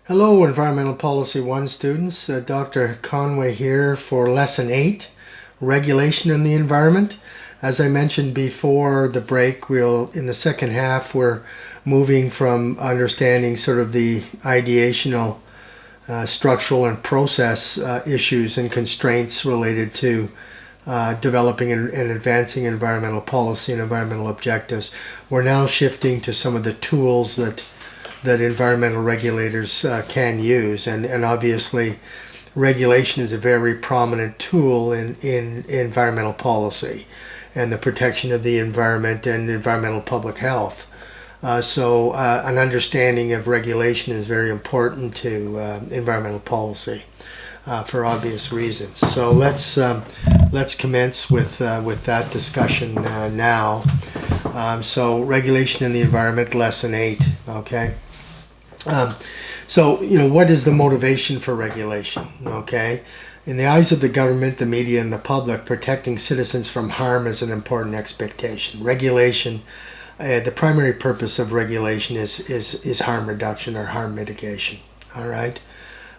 Hello, Environmental Policy 1 students. Dr. Conway here for Lesson 8, Regulation in the Environment. As I mentioned before the break, in the second half, we're moving from understanding sort of the ideational, structural, and process issues and constraints related to developing and advancing environmental policy and environmental objectives. We're now shifting to some of the tools that environmental regulators can use, and obviously regulation is a very prominent tool in environmental policy and the protection of the environment and environmental public health. So an understanding of regulation is very important to environmental policy for obvious reasons. So let's commence with that discussion now. So regulation in the environment, lesson 8. Okay. So, what is the motivation for regulation? Okay. In the eyes of the government, the media, and the public, protecting citizens from harm is an important expectation. Regulation, the primary purpose of regulation is harm reduction or harm mitigation. All right.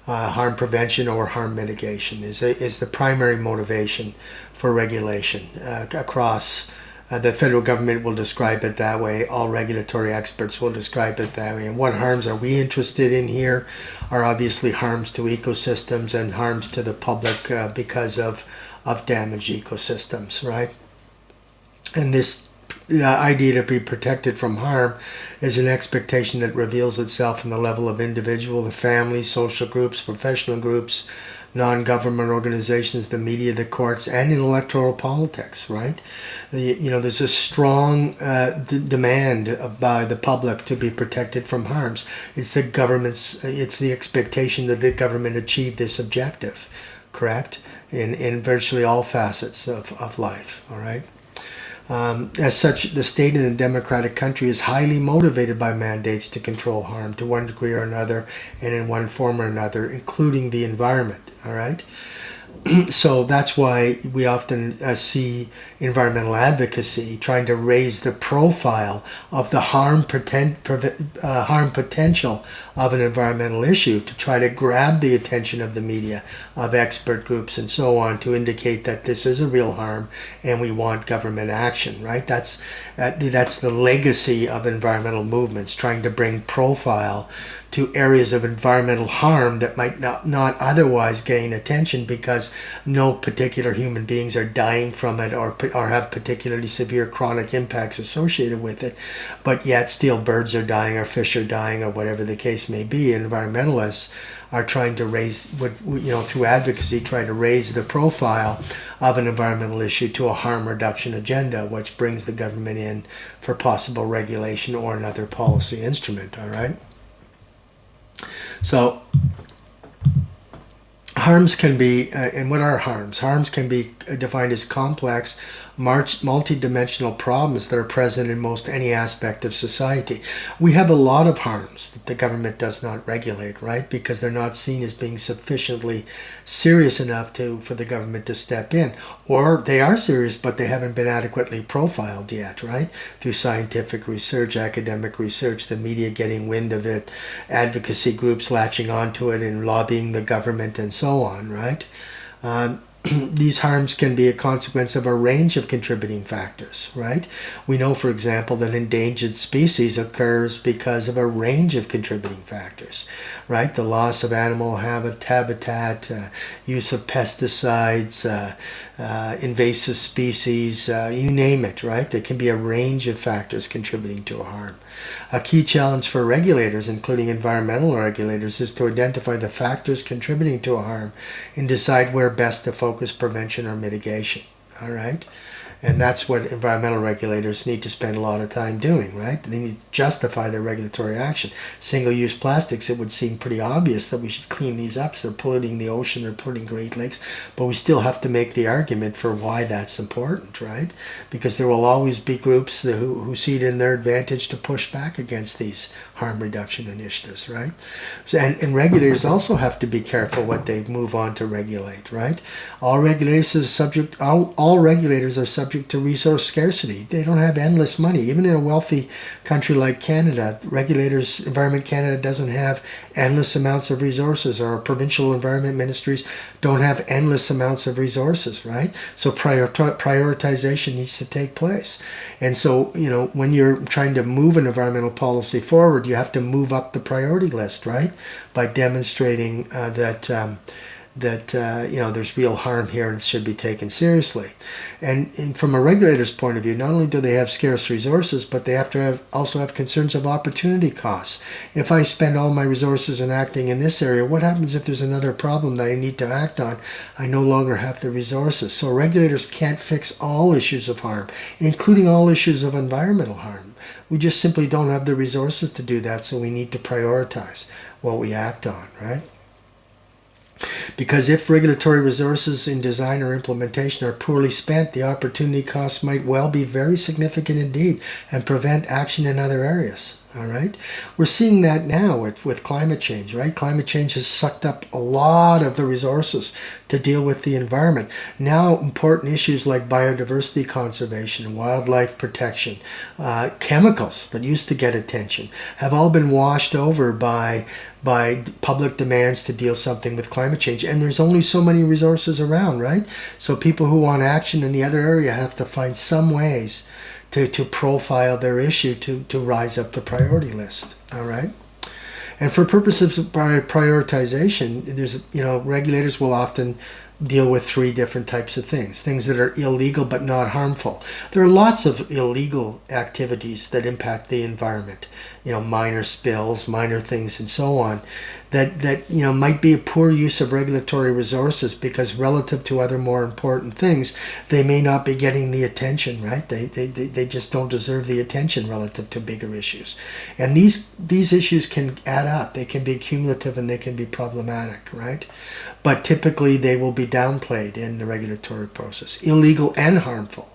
Harm prevention or harm mitigation is the primary motivation for regulation across. The federal government will describe it that way. All regulatory experts will describe it that way. And what harms are we interested in here are obviously harms to ecosystems and harms to the public because of damaged ecosystems, right? And this idea to be protected from harm is an expectation that reveals itself in the level of individual, the family, social groups, professional groups, non-government organizations, the media, the courts, and in electoral politics, right? There's a strong demand by the public to be protected from harms. It's the expectation that the government achieve this objective, correct? In virtually all facets of life, all right? As such, the state in a democratic country is highly motivated by mandates to control harm to one degree or another and in one form or another, including the environment. All right. So that's why we often see environmental advocacy trying to raise the profile of the harm potential of an environmental issue, to try to grab the attention of the media, of expert groups, and so on, to indicate that this is a real harm and we want government action. Right? That's the legacy of environmental movements, trying to bring profile to areas of environmental harm that might not otherwise gain attention because no particular human beings are dying from it or have particularly severe chronic impacts associated with it, but yet still birds are dying or fish are dying or whatever the case may be. Environmentalists are trying to raise, through advocacy, trying to raise the profile of an environmental issue to a harm reduction agenda, which brings the government in for possible regulation or another policy instrument, all right? So harms can be, and what are harms? Harms can be defined as complex, multi-dimensional problems that are present in most any aspect of society. We have a lot of harms that the government does not regulate, right? Because they're not seen as being sufficiently serious enough for the government to step in. Or they are serious, but they haven't been adequately profiled yet, right? Through scientific research, academic research, the media getting wind of it, advocacy groups latching onto it and lobbying the government and so on, right? These harms can be a consequence of a range of contributing factors, right? We know, for example, that endangered species occurs because of a range of contributing factors, right? The loss of animal habitat, use of pesticides, invasive species, you name it, right? There can be a range of factors contributing to a harm. A key challenge for regulators, including environmental regulators, is to identify the factors contributing to a harm and decide where best to focus prevention or mitigation. All right? And that's what environmental regulators need to spend a lot of time doing, right? They need to justify their regulatory action. Single-use plastics, it would seem pretty obvious that we should clean these up. So they're polluting the ocean, they're polluting Great Lakes, but we still have to make the argument for why that's important, right? Because there will always be groups who see it in their advantage to push back against these harm reduction initiatives, right? And regulators also have to be careful what they move on to regulate, right? All regulators are subject subject to resource scarcity. They don't have endless money. Even in a wealthy country like Canada, regulators, Environment Canada doesn't have endless amounts of resources, or provincial environment ministries don't have endless amounts of resources, right? So prioritization needs to take place. And so, when you're trying to move an environmental policy forward, you have to move up the priority list, right? By demonstrating that there's real harm here and it should be taken seriously. And from a regulator's point of view, not only do they have scarce resources, but they have to also have concerns of opportunity costs. If I spend all my resources in acting in this area, what happens if there's another problem that I need to act on? I no longer have the resources. So regulators can't fix all issues of harm, including all issues of environmental harm. We just simply don't have the resources to do that, so we need to prioritize what we act on, right? Because if regulatory resources in design or implementation are poorly spent, the opportunity costs might well be very significant indeed and prevent action in other areas. All right, we're seeing that now with climate change, right? Climate change has sucked up a lot of the resources to deal with the environment. Now, important issues like biodiversity conservation, wildlife protection, chemicals that used to get attention have all been washed over by public demands to deal something with climate change. And there's only so many resources around, right? So people who want action in the other area have to find some ways to profile their issue to rise up the priority list. All right. And for purposes of prioritization, there's regulators will often deal with three different types of things that are illegal but not harmful. There are lots of illegal activities that impact the environment, minor spills, minor things, and so on, that might be a poor use of regulatory resources because relative to other more important things, they may not be getting the attention, right? They just don't deserve the attention relative to bigger issues. And these issues can add up. They can be cumulative and they can be problematic, right? But typically they will be downplayed in the regulatory process, illegal and harmful.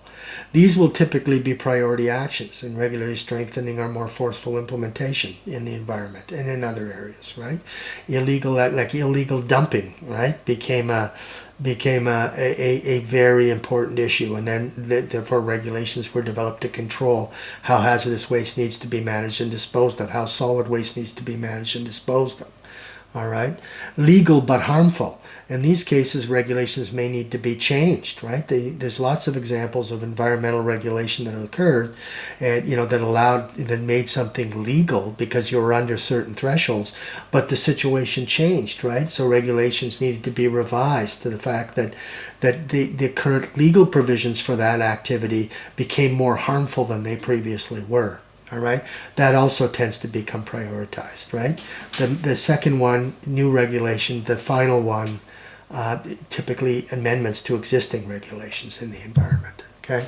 These will typically be priority actions in regularly strengthening our more forceful implementation in the environment and in other areas, right? Illegal dumping, right, became a very important issue, and then therefore regulations were developed to control how hazardous waste needs to be managed and disposed of, how solid waste needs to be managed and disposed of. All right, legal but harmful. In these cases, regulations may need to be changed, right? There's lots of examples of environmental regulation that occurred, and that made something legal because you were under certain thresholds, but the situation changed, right? So regulations needed to be revised to the fact that the current legal provisions for that activity became more harmful than they previously were. All right, that also tends to become prioritized, right? The second one, new regulation. The final one, typically amendments to existing regulations in the environment. Okay.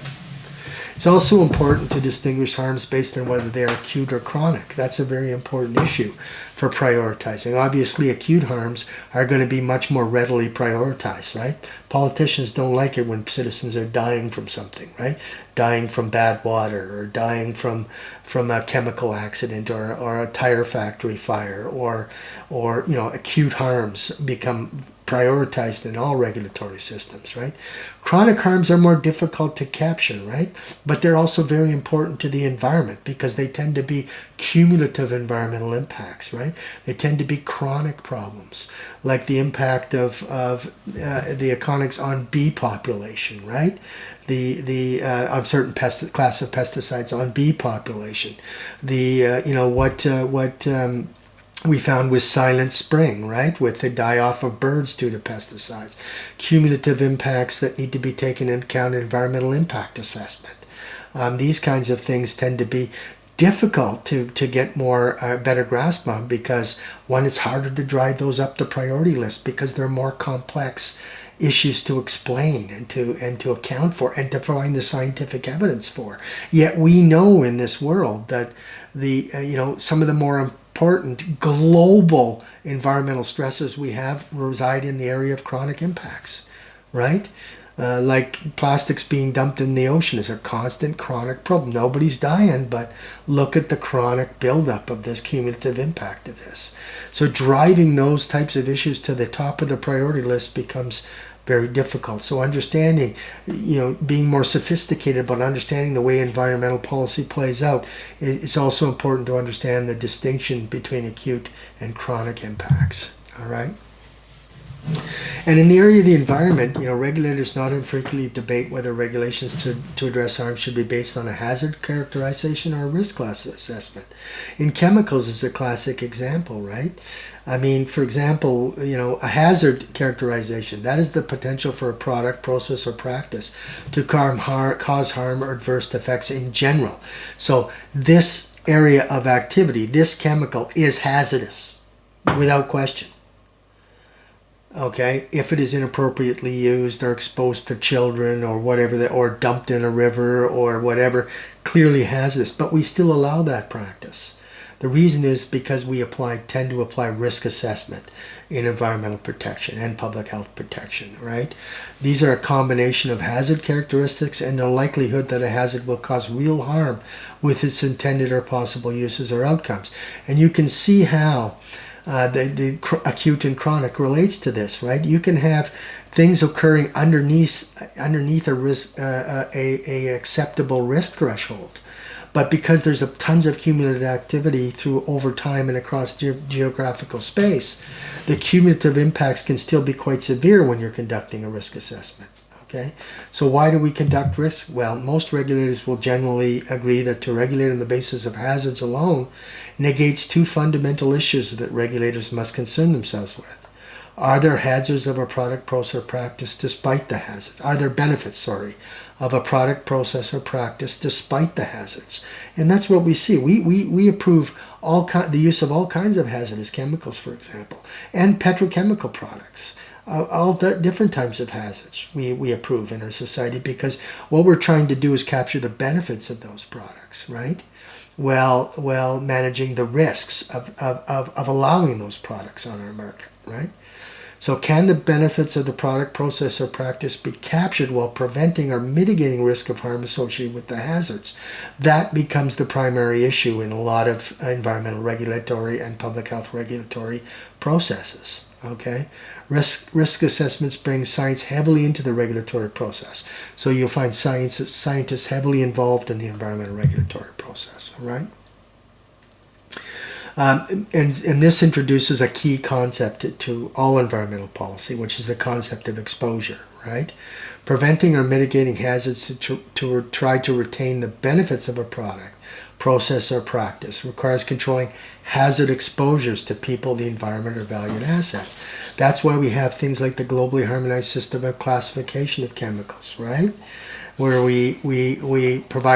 It's also important to distinguish harms based on whether they are acute or chronic. That's a very important issue for prioritizing. Obviously, acute harms are going to be much more readily prioritized, right? Politicians don't like it when citizens are dying from something, right? Dying from bad water, or dying from a chemical accident, or a tire factory fire, or acute harms become prioritized in all regulatory systems, right? Chronic harms are more difficult to capture, right? But they're also very important to the environment because they tend to be cumulative environmental impacts, right? They tend to be chronic problems, like the impact of the econics on bee population, right? Of certain class of pesticides on bee population. We found with Silent Spring, right, with the die-off of birds due to pesticides. Cumulative impacts that need to be taken into account in environmental impact assessment. These kinds of things tend to be difficult to get better grasp on because, one, it's harder to drive those up the priority list because they're more complex issues to explain and to account for and to find the scientific evidence for. Yet we know in this world that some of the more important global environmental stresses we have reside in the area of chronic impacts, right? Like plastics being dumped in the ocean is a constant chronic problem. Nobody's dying, but look at the chronic buildup of this cumulative impact of this. So driving those types of issues to the top of the priority list becomes very difficult. So understanding, being more sophisticated about understanding the way environmental policy plays out, it's also important to understand the distinction between acute and chronic impacts. All right. And in the area of the environment, regulators not infrequently debate whether regulations to address harm should be based on a hazard characterization or a risk class assessment. In chemicals is a classic example, right? I mean, for example, a hazard characterization, that is the potential for a product, process, or practice to cause harm or adverse effects in general. So this area of activity, this chemical is hazardous, without question. Okay, if it is inappropriately used or exposed to children or whatever, or dumped in a river or whatever, clearly hazardous, but we still allow that practice. The reason is because we tend to apply risk assessment in environmental protection and public health protection, right? These are a combination of hazard characteristics and the likelihood that a hazard will cause real harm with its intended or possible uses or outcomes. And you can see how the acute and chronic relates to this, right? You can have things occurring underneath a risk, a acceptable risk threshold, but because there's tons of cumulative activity over time and across geographical space, the cumulative impacts can still be quite severe when you're conducting a risk assessment. Okay, so why do we conduct risk? Well, most regulators will generally agree that to regulate on the basis of hazards alone negates two fundamental issues that regulators must concern themselves with. Are there hazards of a product, process, or practice despite the hazard? Are there benefits, of a product, process, or practice despite the hazards? And that's what we see. We approve the use of all kinds of hazardous chemicals, for example, and petrochemical products. All different types of hazards we approve in our society, because what we're trying to do is capture the benefits of those products, right? Well, managing the risks of allowing those products on our market, right? So can the benefits of the product, process, or practice be captured while preventing or mitigating risk of harm associated with the hazards? That becomes the primary issue in a lot of environmental regulatory and public health regulatory processes. Okay, risk assessments bring science heavily into the regulatory process. So you'll find scientists heavily involved in the environmental regulatory process. All right. And this introduces a key concept to all environmental policy, which is the concept of exposure, right? Preventing or mitigating hazards to try to retain the benefits of a product, process, or practice requires controlling hazard exposures to people, the environment, or valued assets. That's why we have things like the globally harmonized system of classification of chemicals, right? Where we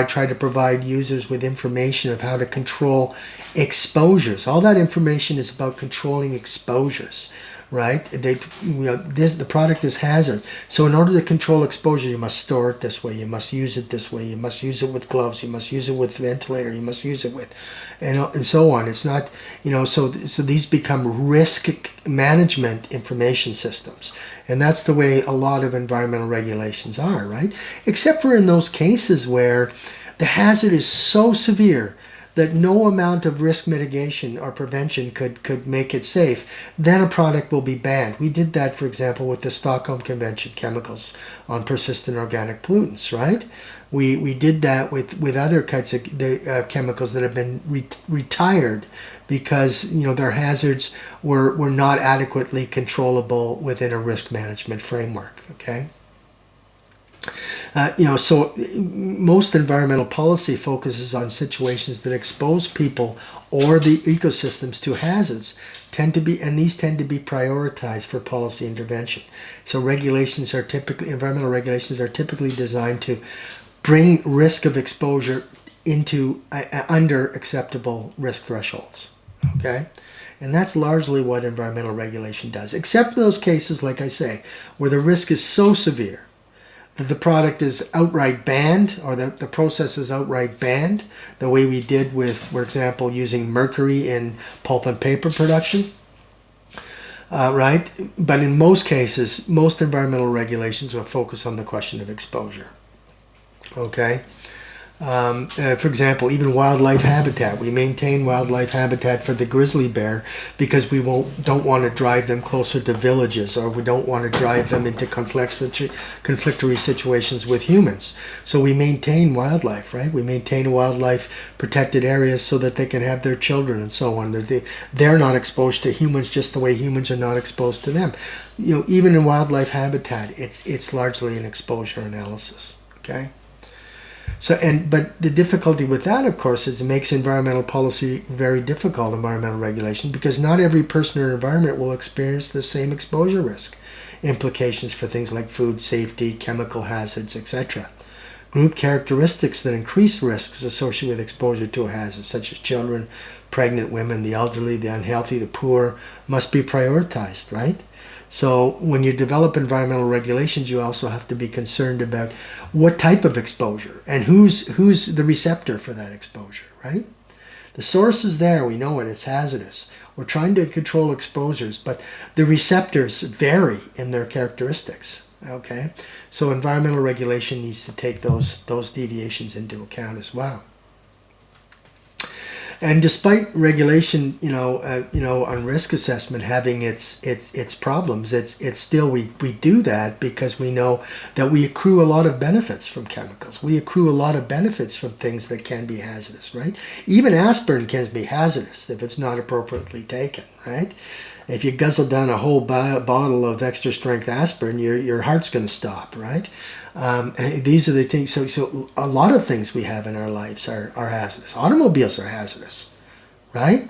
try to provide users with information of how to control exposures. All that information is about controlling exposures, right? The product is hazard. So in order to control exposure, you must store it this way. You must use it this way. You must use it with gloves. You must use it with ventilator. You must use it with, and so on. It's not, so these become risk management information systems. And that's the way a lot of environmental regulations are, right? Except for in those cases where the hazard is so severe that no amount of risk mitigation or prevention could make it safe, then a product will be banned. We did that, for example, with the Stockholm Convention chemicals on persistent organic pollutants, right? We did that with other kinds of chemicals that have been retired because their hazards were not adequately controllable within a risk management framework. Okay. So most environmental policy focuses on situations that expose people or the ecosystems to hazards, these tend to be prioritized for policy intervention. So environmental regulations are typically designed to bring risk of exposure into under acceptable risk thresholds. Okay. And that's largely what environmental regulation does, except in those cases, like I say, where the risk is so severe that the product is outright banned, or the process is outright banned, the way we did with, for example, using mercury in pulp and paper production, right? But in most cases, most environmental regulations will focus on the question of exposure, okay? For example, even wildlife habitat. We maintain wildlife habitat for the grizzly bear because we don't want to drive them closer to villages, or we don't want to drive them into conflictory situations with humans. So we maintain wildlife, right? We maintain wildlife protected areas so that they can have their children and so on. They're not exposed to humans just the way humans are not exposed to them. Even in wildlife habitat, it's largely an exposure analysis. Okay. But the difficulty with that, of course, is it makes environmental policy very difficult, environmental regulation, because not every person or environment will experience the same exposure risk implications for things like food safety, chemical hazards, etc. Group characteristics that increase risks associated with exposure to a hazard, such as children, pregnant women, the elderly, the unhealthy, the poor, must be prioritized, right? So when you develop environmental regulations, you also have to be concerned about what type of exposure and who's the receptor for that exposure, right? The source is there, we know it, it's hazardous. We're trying to control exposures, but the receptors vary in their characteristics, okay? So environmental regulation needs to take those deviations into account as well. And despite regulation, on risk assessment having its problems, it's still we do that because we know that we accrue a lot of benefits from chemicals. We accrue a lot of benefits from things that can be hazardous, right? Even aspirin can be hazardous if it's not appropriately taken, right? If you guzzle down a whole bottle of extra strength aspirin, your heart's going to stop, right? These are the things. So a lot of things we have in our lives are hazardous. Automobiles are hazardous, right?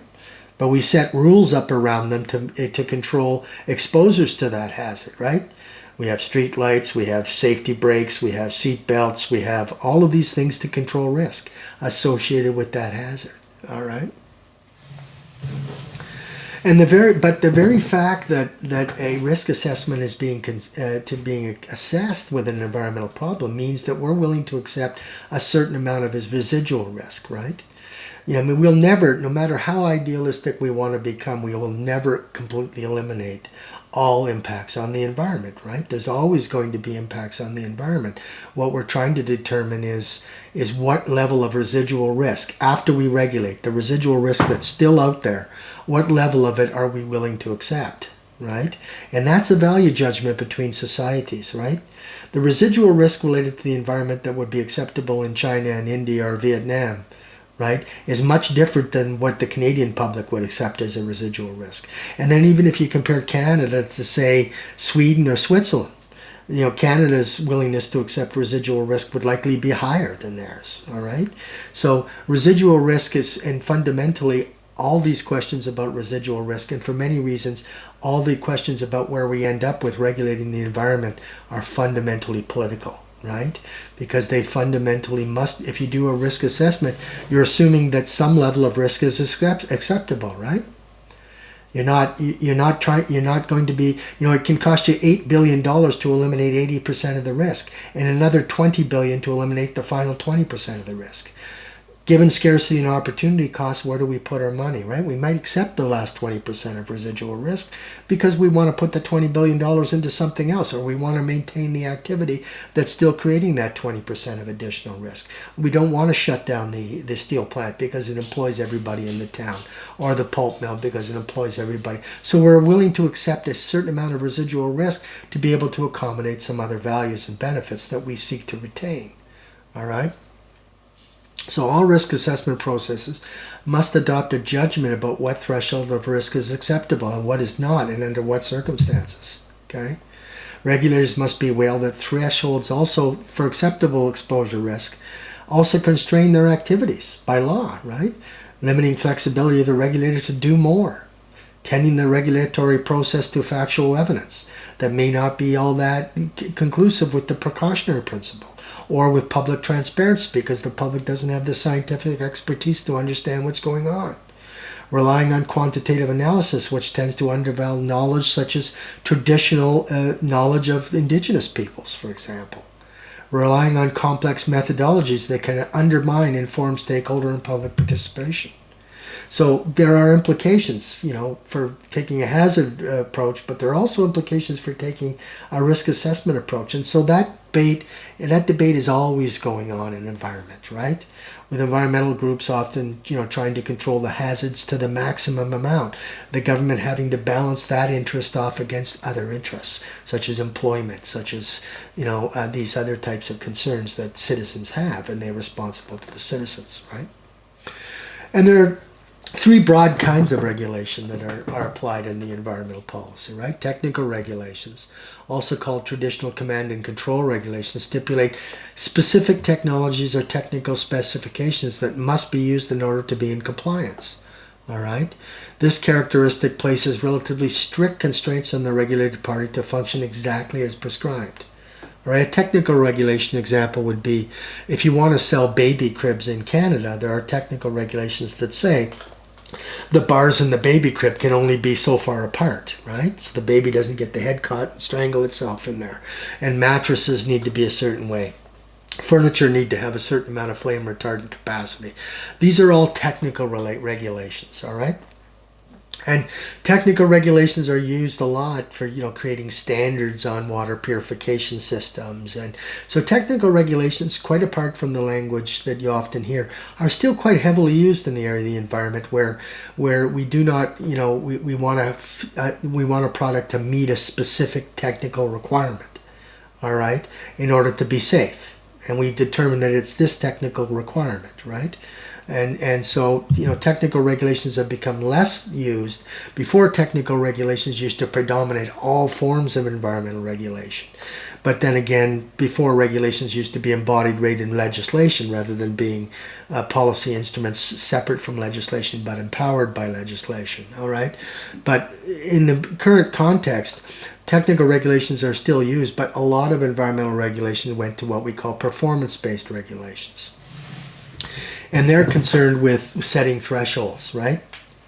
But we set rules up around them to control exposures to that hazard, right? We have street lights, we have safety brakes, we have seat belts, we have all of these things to control risk associated with that hazard. All right. And the very fact that a risk assessment is being assessed with an environmental problem means that we're willing to accept a certain amount of his residual risk, right? We'll never, no matter how idealistic we want to become, we will never completely eliminate all impacts on the environment, right? There's always going to be impacts on the environment. What we're trying to determine is what level of residual risk, after we regulate, the residual risk that's still out there, what level of it are we willing to accept, right? And that's a value judgment between societies, right? The residual risk related to the environment that would be acceptable in China and India or Vietnam, right, is much different than what the Canadian public would accept as a residual risk. And then even if you compare Canada to, say, Sweden or Switzerland, Canada's willingness to accept residual risk would likely be higher than theirs, all right? So residual risk is, and fundamentally, all these questions about residual risk, and for many reasons, all the questions about where we end up with regulating the environment are fundamentally political, right? Because they fundamentally must, if you do a risk assessment, you're assuming that some level of risk is acceptable, right? You're not going to be, it can cost you $8 billion to eliminate 80% of the risk and another $20 billion to eliminate the final 20% of the risk. Given scarcity and opportunity costs, where do we put our money, right? We might accept the last 20% of residual risk because we want to put the $20 billion into something else, or we want to maintain the activity that's still creating that 20% of additional risk. We don't want to shut down the steel plant because it employs everybody in the town, or the pulp mill because it employs everybody. So we're willing to accept a certain amount of residual risk to be able to accommodate some other values and benefits that we seek to retain, all right? So all risk assessment processes must adopt a judgment about what threshold of risk is acceptable and what is not, and under what circumstances. Okay? Regulators must be aware that thresholds also for acceptable exposure risk also constrain their activities by law, right? Limiting flexibility of the regulator to do more, tending the regulatory process to factual evidence that may not be all that conclusive with the precautionary principle, or with public transparency because the public doesn't have the scientific expertise to understand what's going on. Relying on quantitative analysis, which tends to undervalue knowledge such as traditional knowledge of indigenous peoples, for example. Relying on complex methodologies that can undermine informed stakeholder and public participation. So there are implications, for taking a hazard approach, but there are also implications for taking a risk assessment approach. And so that debate is always going on in environment, right? With environmental groups often, trying to control the hazards to the maximum amount. The government having to balance that interest off against other interests, such as employment, such as, these other types of concerns that citizens have, and they're responsible to the citizens, right? And there are three broad kinds of regulation that are applied in the environmental policy, right? Technical regulations, also called traditional command and control regulations, stipulate specific technologies or technical specifications that must be used in order to be in compliance. All right? This characteristic places relatively strict constraints on the regulated party to function exactly as prescribed. All right? A technical regulation example would be if you want to sell baby cribs in Canada, there are technical regulations that say the bars in the baby crib can only be so far apart, right? So the baby doesn't get the head caught and strangle itself in there. And mattresses need to be a certain way. Furniture need to have a certain amount of flame retardant capacity. These are all technical regulations, all right? And technical regulations are used a lot for, creating standards on water purification systems. And so technical regulations, quite apart from the language that you often hear, are still quite heavily used in the area of the environment where we do not, we want a product to meet a specific technical requirement, all right, in order to be safe. And we determine that it's this technical requirement, right? And so, technical regulations have become less used. Before, technical regulations used to predominate all forms of environmental regulation. But then again, before, regulations used to be embodied right in legislation rather than being policy instruments separate from legislation but empowered by legislation, all right? But in the current context, technical regulations are still used, but a lot of environmental regulation went to what we call performance-based regulations. And they're concerned with setting thresholds, right?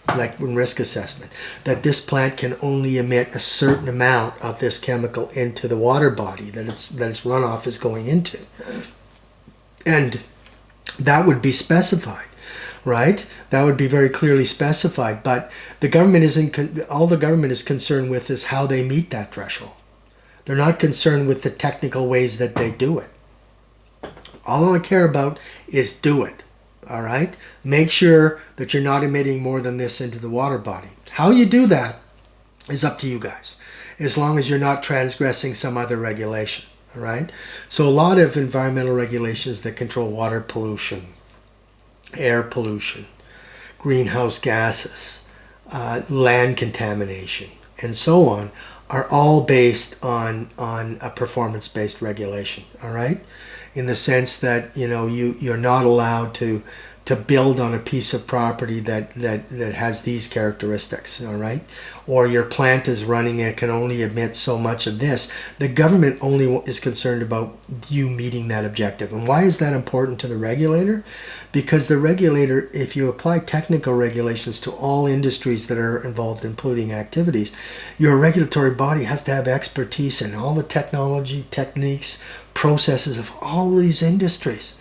Like in risk assessment, that this plant can only emit a certain amount of this chemical into the water body that its runoff is going into. And that would be specified, right? That would be very clearly specified. But the government all the government is concerned with is how they meet that threshold. They're not concerned with the technical ways that they do it. All I care about is do it. All right? Make sure that you're not emitting more than this into the water body. How you do that is up to you guys, as long as you're not transgressing some other regulation. All right? So a lot of environmental regulations that control water pollution, air pollution, greenhouse gases, land contamination, and so on, are all based on a performance-based regulation. All right? In the sense that you're not allowed to build on a piece of property that has these characteristics, all right? Or your plant is running, it can only emit so much of this. The government only is concerned about you meeting that objective. And why is that important to the regulator? Because the regulator, if you apply technical regulations to all industries that are involved in polluting activities, your regulatory body has to have expertise in all the technology, techniques, processes of all these industries,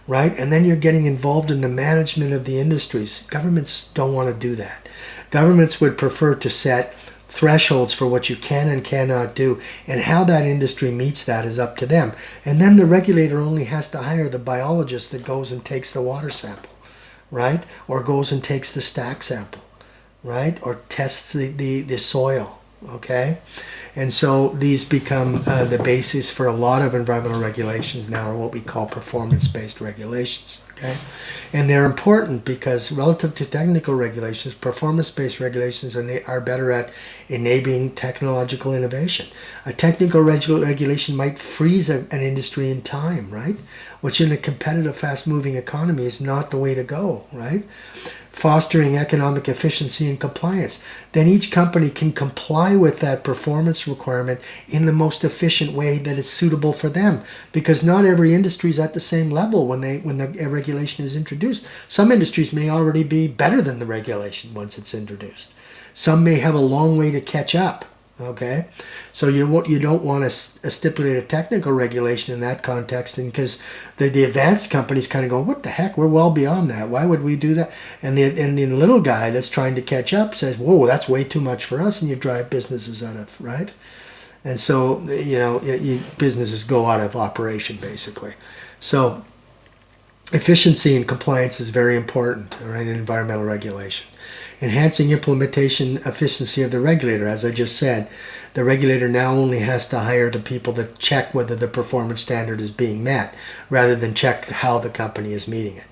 right? And then you're getting involved in the management of the industries. Governments don't want to do that. Governments would prefer to set thresholds for what you can and cannot do, and how that industry meets that is up to them. And then the regulator only has to hire the biologist that goes and takes the water sample, right? Or goes and takes the stack sample, right? Or tests the soil, okay? And so these become the basis for a lot of environmental regulations now, are what we call performance-based regulations, okay? And they're important because relative to technical regulations, performance-based regulations are better at enabling technological innovation. A technical regulation might freeze an industry in time, right? Which in a competitive, fast-moving economy is not the way to go, right? Fostering economic efficiency and compliance. Then each company can comply with that performance requirement in the most efficient way that is suitable for them, because not every industry is at the same level when the regulation is introduced. Some industries may already be better than the regulation once it's introduced. Some may have a long way to catch up. Okay, so you don't want to stipulate a technical regulation in that context, and because the advanced companies kind of go, what the heck, we're well beyond that, why would we do that? And the little guy that's trying to catch up says, whoa, that's way too much for us, and you drive businesses out of, right? And so, businesses go out of operation, basically. So efficiency and compliance is very important, all right, in environmental regulation. Enhancing implementation efficiency of the regulator. As I just said, the regulator now only has to hire the people that check whether the performance standard is being met, rather than check how the company is meeting it,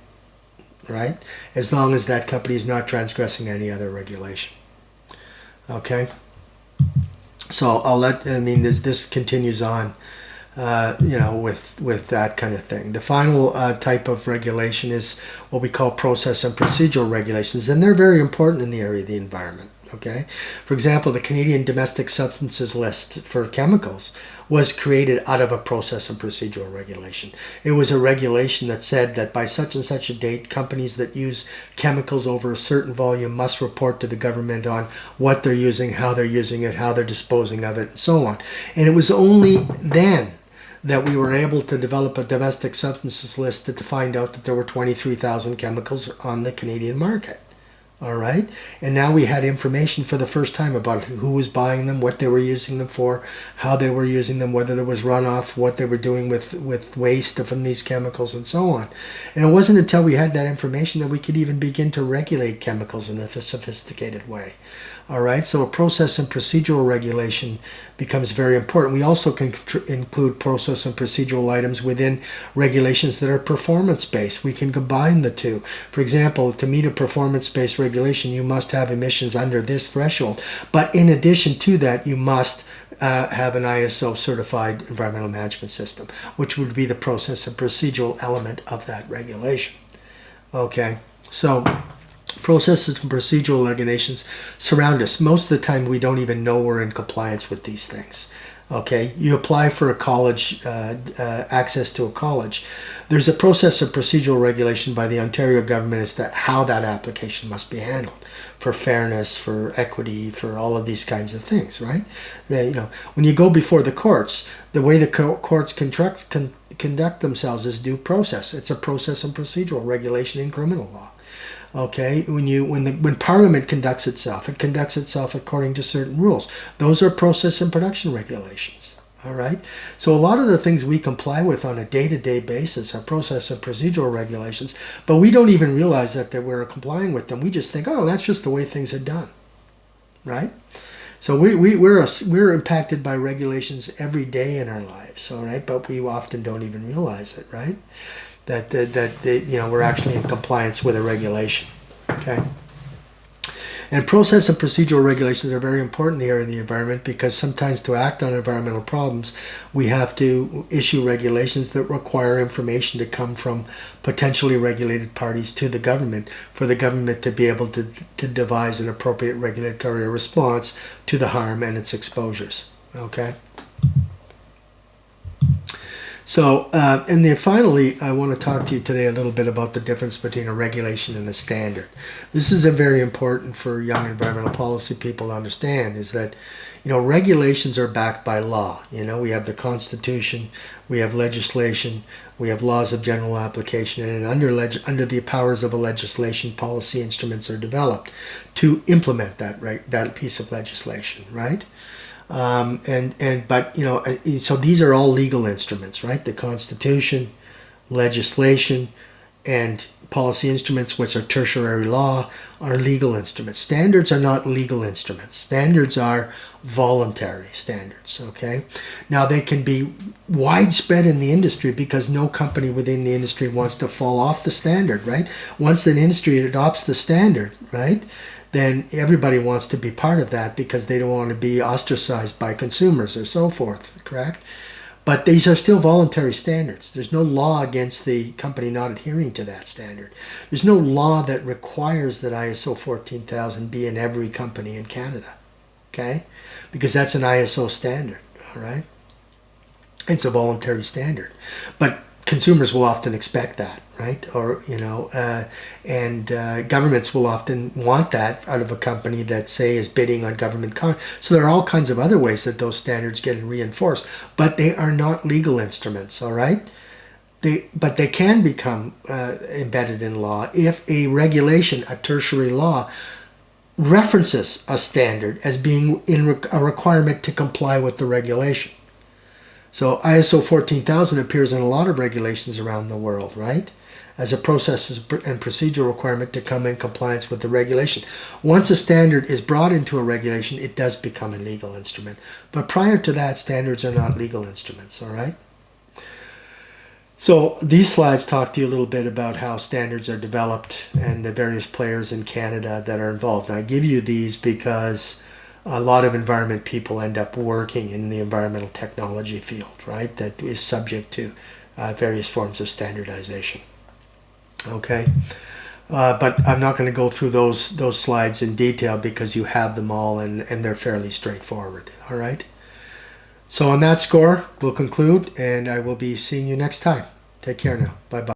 right? As long as that company is not transgressing any other regulation. Okay? So this continues on, with that kind of thing. The final type of regulation is what we call process and procedural regulations, and they're very important in the area of the environment. Okay, for example, the Canadian Domestic Substances List for chemicals was created out of a process and procedural regulation. It was a regulation that said that by such and such a date, companies that use chemicals over a certain volume must report to the government on what they're using, how they're using it, how they're disposing of it, and so on. And it was only then that we were able to develop a domestic substances list to find out that there were 23,000 chemicals on the Canadian market. All right. And now we had information for the first time about who was buying them, what they were using them for, how they were using them, whether there was runoff, what they were doing with waste from these chemicals, and so on. And it wasn't until we had that information that we could even begin to regulate chemicals in a sophisticated way. All right. So a process and procedural regulation becomes very important. We also can include process and procedural items within regulations that are performance-based. We can combine the two. For example, to meet a performance-based regulation, you must have emissions under this threshold. But in addition to that, you must have an ISO certified environmental management system, which would be the process and procedural element of that regulation. Okay, so processes and procedural regulations surround us. Most of the time, we don't even know we're in compliance with these things. Okay, you apply for a college, access to a college. There's a process of procedural regulation by the Ontario government as to how that application must be handled, for fairness, for equity, for all of these kinds of things, right? When you go before the courts, the way the courts conduct themselves is due process. It's a process and procedural regulation in criminal law. Okay, when Parliament conducts itself, it conducts itself according to certain rules. Those are process and production regulations. All right, so a lot of the things we comply with on a day-to-day basis are process and procedural regulations, but we don't even realize that we're complying with them. We just think, oh, that's just the way things are done, right? So we're impacted by regulations every day in our lives, all right, but we often don't even realize it, right? That we're actually in compliance with a regulation. Okay. And process and procedural regulations are very important in the area of the environment, because sometimes to act on environmental problems, we have to issue regulations that require information to come from potentially regulated parties to the government, for the government to be able to devise an appropriate regulatory response to the harm and its exposures. Okay. So, and then finally, I want to talk to you today a little bit about the difference between a regulation and a standard. This is very important for young environmental policy people to understand, is that, regulations are backed by law. We have the Constitution, we have legislation, we have laws of general application, and under the powers of a legislation, policy instruments are developed to implement that piece of legislation, right? So these are all legal instruments, right? The Constitution, legislation, and policy instruments, which are tertiary law, are legal instruments. Standards are not legal instruments. Standards are voluntary standards, okay? Now, they can be widespread in the industry because no company within the industry wants to fall off the standard, right? Once an industry adopts the standard, right, then everybody wants to be part of that because they don't want to be ostracized by consumers or so forth, correct? But these are still voluntary standards. There's no law against the company not adhering to that standard. There's no law that requires that ISO 14000 be in every company in Canada, okay? Because that's an ISO standard, all right? It's a voluntary standard. But consumers will often expect that, right? Or, governments will often want that out of a company that, say, is bidding on government So there are all kinds of other ways that those standards get reinforced, but they are not legal instruments, all right? But they can become embedded in law if a regulation, a tertiary law, references a standard as being a requirement to comply with the regulation. So ISO 14000 appears in a lot of regulations around the world, right? As a process and procedural requirement to come in compliance with the regulation. Once a standard is brought into a regulation, it does become a legal instrument. But prior to that, standards are not legal instruments, all right? So these slides talk to you a little bit about how standards are developed and the various players in Canada that are involved. And I give you these because a lot of environment people end up working in the environmental technology field, right? That is subject to various forms of standardization. Okay, but I'm not going to go through those slides in detail because you have them all and they're fairly straightforward. All right. So on that score, we'll conclude, and I will be seeing you next time. Take care now. Bye-bye.